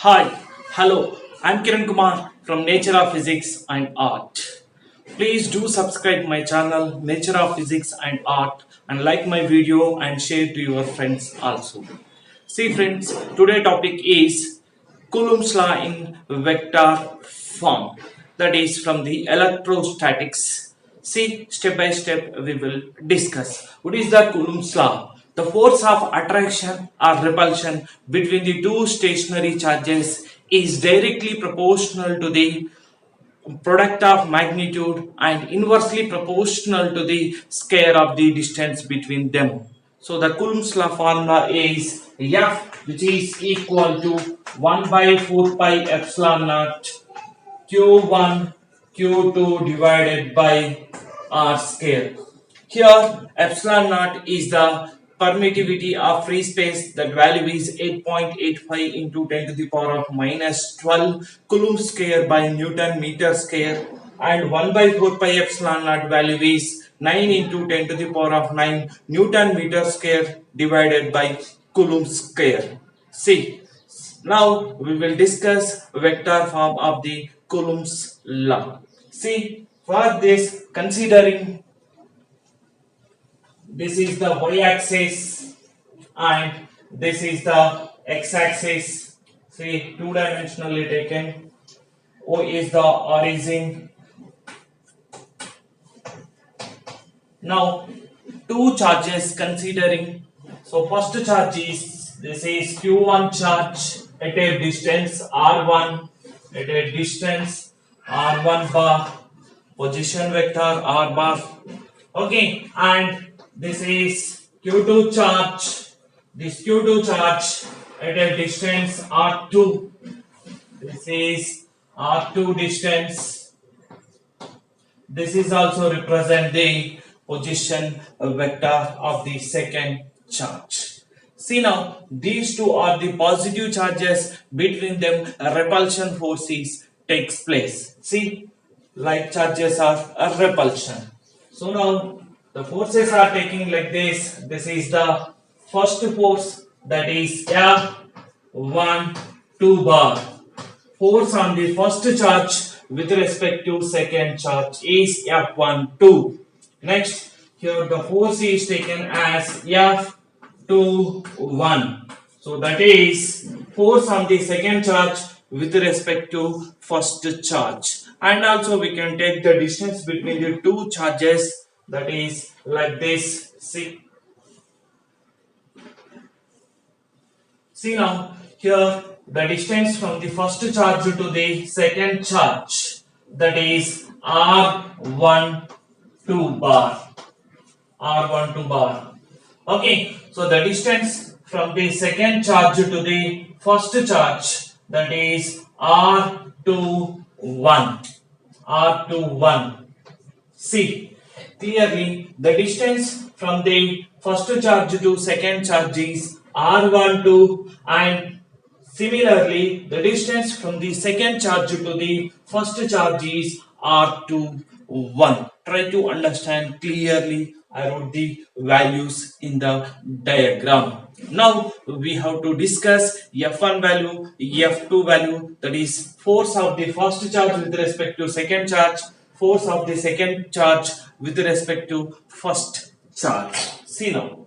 Hi, hello, I'm Kiran Kumar from Nature of Physics and Art. Please do subscribe my channel Nature of Physics and Art and like my video and share to your friends also. See friends, today topic is Coulomb's law in vector form, that is from the electrostatics. See, step by step we will discuss. What is the Coulomb's law? The force of attraction or repulsion between the two stationary charges is directly proportional to the product of magnitude and inversely proportional to the square of the distance between them. So the Coulomb's law formula is F, which is equal to 1 by 4 pi epsilon naught Q1 Q2 divided by R square. Here epsilon naught is the permittivity of free space, that value is 8.85 into 10 to the power of minus 12 Coulomb square by Newton meter square, and 1 by 4 pi epsilon naught value is 9 into 10 to the power of 9 Newton meter square divided by Coulomb square. See, now we will discuss vector form of the Coulomb's law. See, for this, considering this is the y-axis and this is the x-axis. See, two-dimensionally taken. O is the origin. Now, two charges considering. So, first charge is, this is Q1 charge at a distance R1, at a distance R1 bar, position vector R bar. Okay, and this is Q2 charge, this Q2 charge at a distance R2, this is R2 distance. This is also represent the position vector of the second charge. See now, these two are the positive charges, between them a repulsion forces takes place. See, like charges are a repulsion. So now the forces are taking like this. This is the first force, that is F1 2 bar. Force on the first charge with respect to second charge is F1 2. Next, here the force is taken as F2 1. So that is force on the second charge with respect to first charge. And also we can take the distance between the two charges, that is like this. See now, here the distance from the first charge to the second charge, that is R12 bar. R12 bar. Okay, so the distance from the second charge to the first charge, that is R21. R21. See, clearly the distance from the first charge to second charge is R12, and similarly the distance from the second charge to the first charge is R21. Try to understand clearly. I wrote the values in the diagram. Now we have to discuss F1 value, F2 value, that is force of the first charge with respect to second charge, force of the second charge with respect to first charge. See now,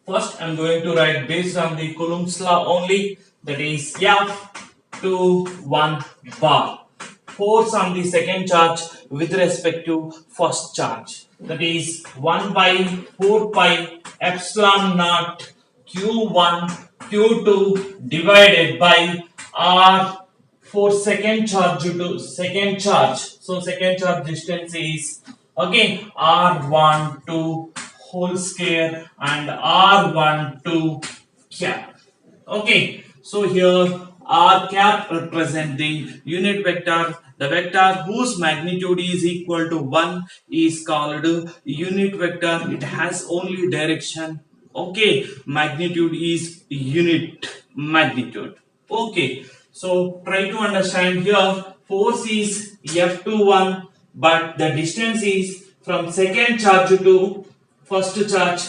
first I am going to write based on the Coulomb's law only, that is F21 bar. Force on the second charge with respect to first charge, that is 1 by 4 pi epsilon naught Q1 Q2 divided by R for second charge to second charge. So second charge distance is again R12 whole square and R12 cap. Okay, so here R cap represent the unit vector. The vector whose magnitude is equal to 1 is called unit vector. It has only direction. Okay, magnitude is unit magnitude. Okay, so try to understand here. Force is F21, but the distance is from second charge to first charge.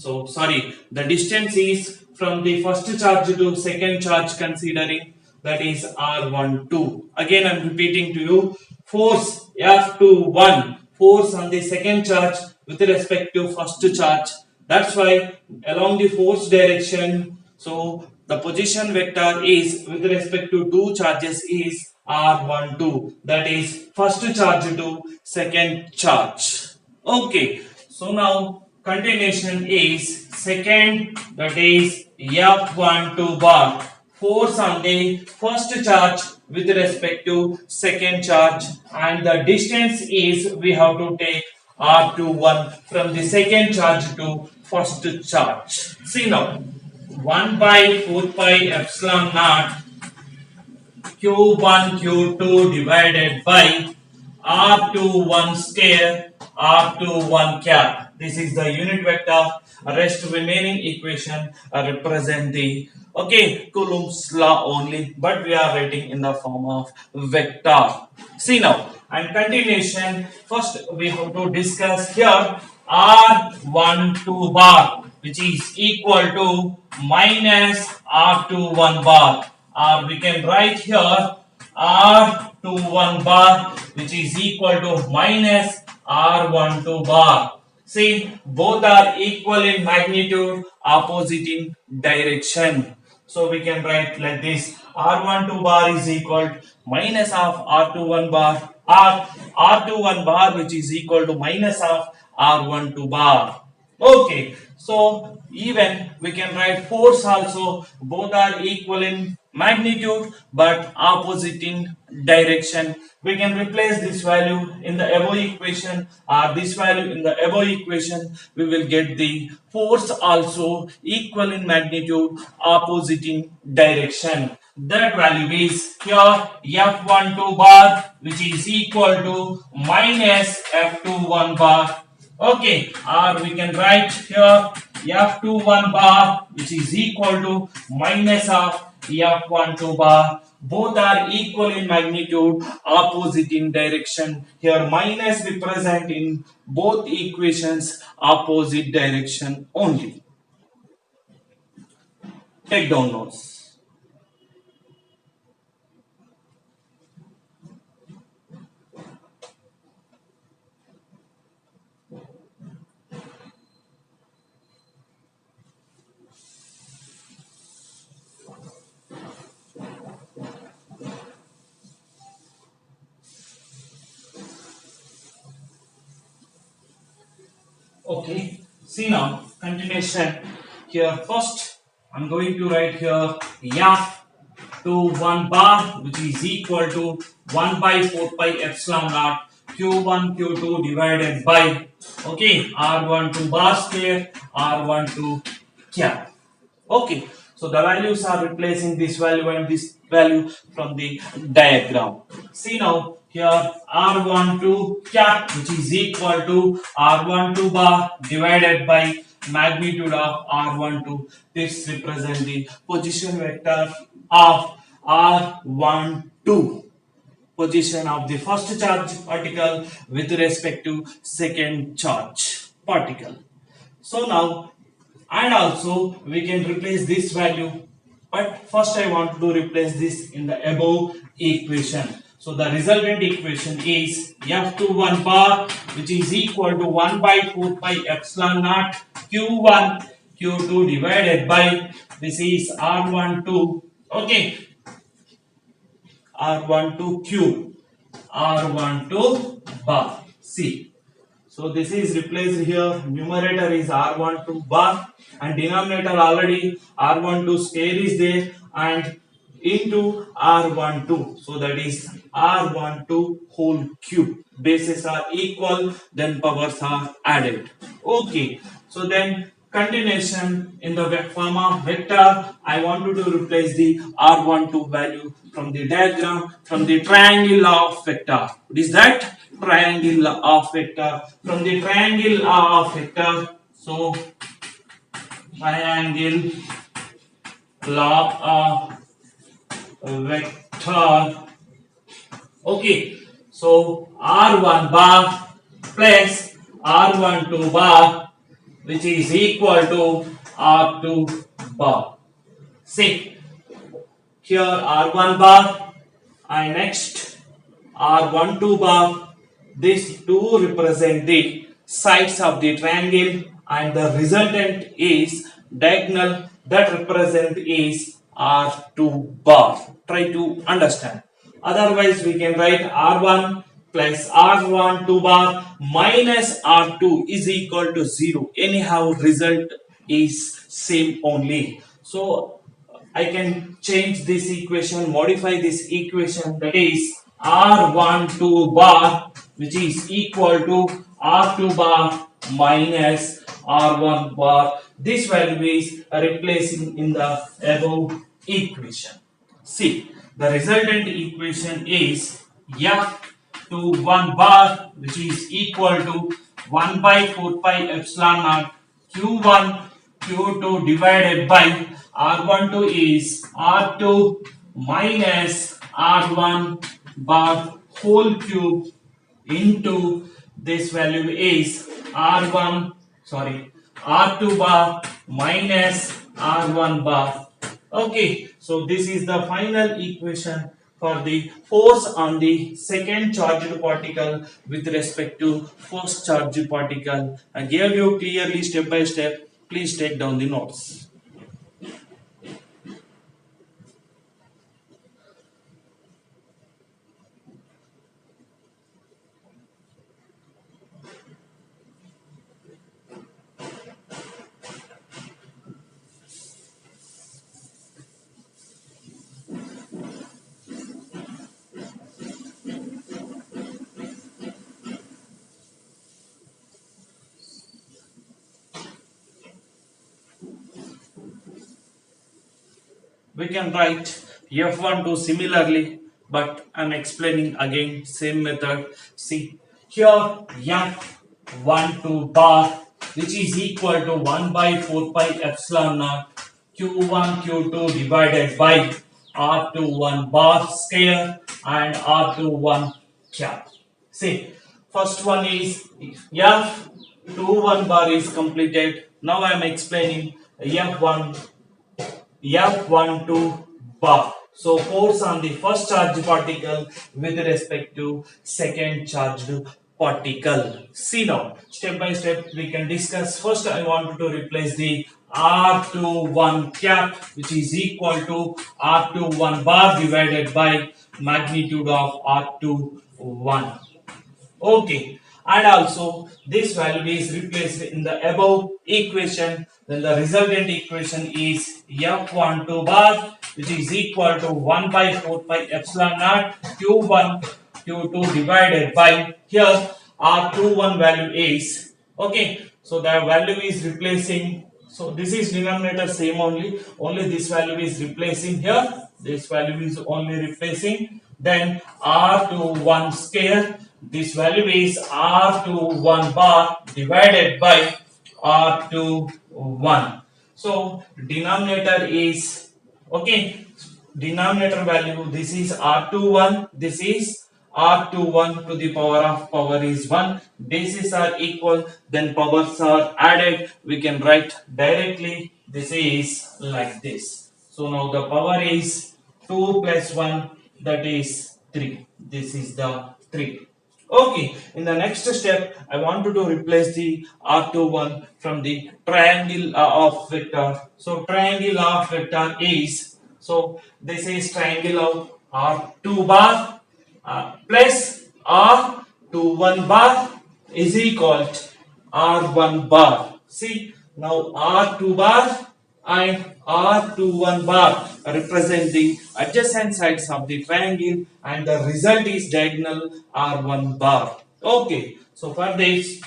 The distance is from the first charge to second charge, considering that is R12. Again I'm repeating to you, force F21, force on the second charge with respect to first charge. That's why along the force direction, so the position vector is with respect to two charges is R12, that is first charge to second charge. Okay, so now continuation is second, that is F12 bar, force on the first charge with respect to second charge, and the distance is we have to take R21 from the second charge to first charge. See now, 1 by 4 pi epsilon naught Q1 Q2 divided by R21 square R21 cap. This is the unit vector. Rest remaining equation represent the Coulomb's law only, but we are writing in the form of vector. See now, and continuation. First we have to discuss here R12 bar, which is equal to minus R21 bar, or we can write here R21 bar, which is equal to minus R12 bar. See, both are equal in magnitude, opposite in direction. So we can write like this: R12 bar is equal to minus of R21 bar, or R21 bar which is equal to minus of R12 bar. Okay, so even we can write force also, both are equal in magnitude but opposite in direction. We can replace this value in the above equation, or this value in the above equation. We will get the force also equal in magnitude, opposite in direction. That value is here F12 bar, which is equal to minus F21 bar. Okay, or we can write here F21 bar, which is equal to minus of F12 bar. Both are equal in magnitude, opposite in direction. Here minus we present in both equations, opposite direction only. Take down notes. Okay, see now, continuation. Here first I'm going to write here F21 bar, which is equal to 1 by 4 pi epsilon naught Q1 Q2 divided by R12 bar square R12 cap. Okay, so the values are replacing this value and this value from the diagram. See now, here R12 cap, which is equal to R12 bar divided by magnitude of R12. This represents the position vector of R12, position of the first charge particle with respect to second charge particle. So now, and also we can replace this value, but first I want to replace this in the above equation. So the resultant equation is F21 bar, which is equal to 1 by 4 pi epsilon naught Q1 Q2 divided by, this is R12, R12 cube, R12 bar. C. So this is replaced here. Numerator is R12 bar and denominator already R12 square is there and into R12. So that is R12 whole cube. Bases are equal, then powers are added. Okay. So then continuation in the form of vector, I want you to replace the R12 value from the diagram, from the triangle of vector. What is that? Triangle of vector. From the triangle of vector, so triangle law of vector. Okay, so R1 bar plus R12 bar, which is equal to R2 bar. See, here R1 bar and next R12 bar. These two represent the sides of the triangle and the resultant is diagonal that represent is R2 bar. Try to understand. Otherwise we can write R1 plus R1 2 bar minus R2 is equal to 0. Anyhow result is same only. So I can change this equation, modify this equation, that is R12 bar which is equal to R2 bar minus R1 bar. This value is replacing in the above equation. See, the resultant equation is F21 bar which is equal to 1 by 4 pi epsilon naught Q1 Q2 divided by R12 is R2 minus R1 bar whole cube into this value is R2 bar minus R1 bar. Okay, so this is the final equation for the force on the second charged particle with respect to first charged particle. I gave you clearly step by step. Please take down the notes. We can write F12 similarly, but I'm explaining again same method. See here F12 bar which is equal to 1 by 4 pi epsilon naught Q1 Q2 divided by R21 bar square and R21 cap. See, first one is F21 bar is completed. Now I am explaining F12 bar. So force on the first charged particle with respect to second charged particle. See now, step by step we can discuss. First I want to replace the R21 cap which is equal to R21 bar divided by magnitude of R21. Okay, and also this value is replaced in the above equation. Then the resultant equation is F12 bar which is equal to 1 by 4 pi epsilon naught Q1 Q2 divided by here R21 value is okay. So the value is replacing. So this is denominator same only this value is replacing here. This value is only replacing. Then R21 square. This value is R21 bar divided by R21. So denominator is okay. Denominator value, this is R21, this is R21 to the power is 1. Bases are equal, then powers are added. We can write directly. This is like this. So now the power is 2 plus 1, that is 3. This is the 3. Okay, in the next step, I wanted to replace the R21 from the triangle of vector. So triangle of vector is, so this is triangle of R2 bar plus R21 bar is equal to R1 bar. See, now R2 bar and R21 bar represent the adjacent sides of the triangle and the result is diagonal R1 bar. Okay, so for this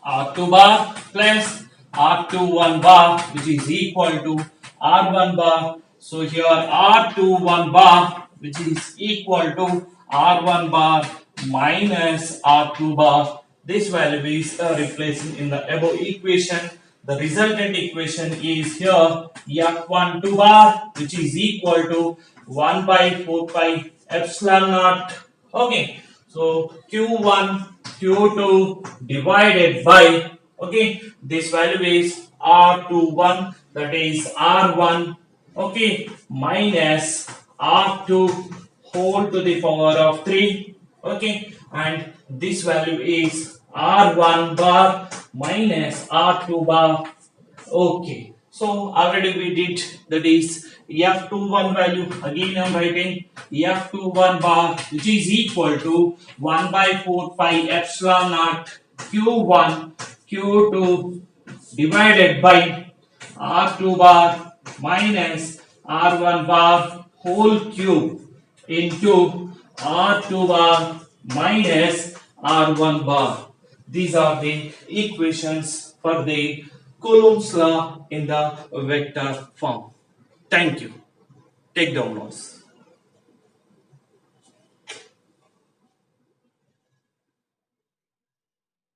R2 bar plus R21 bar which is equal to R1 bar. So here R21 bar which is equal to R1 bar minus R2 bar. This value is replacing in the above equation. The resultant equation is here F12 bar which is equal to 1 by 4 pi epsilon naught. Okay, so Q1 Q2 divided by, okay, this value is R21, that is R1, okay, minus R2 whole to the power of 3. Okay, and this value is R1 bar minus R2 bar. Okay, so already we did, that is F21 value. Again I am writing F21 bar, which is equal to 1 by 4 pi epsilon naught Q1 Q2 divided by R2 bar minus R1 bar whole cube into R2 bar minus R1 bar. These are the equations for the Coulomb's law in the vector form. Thank you. Take down notes.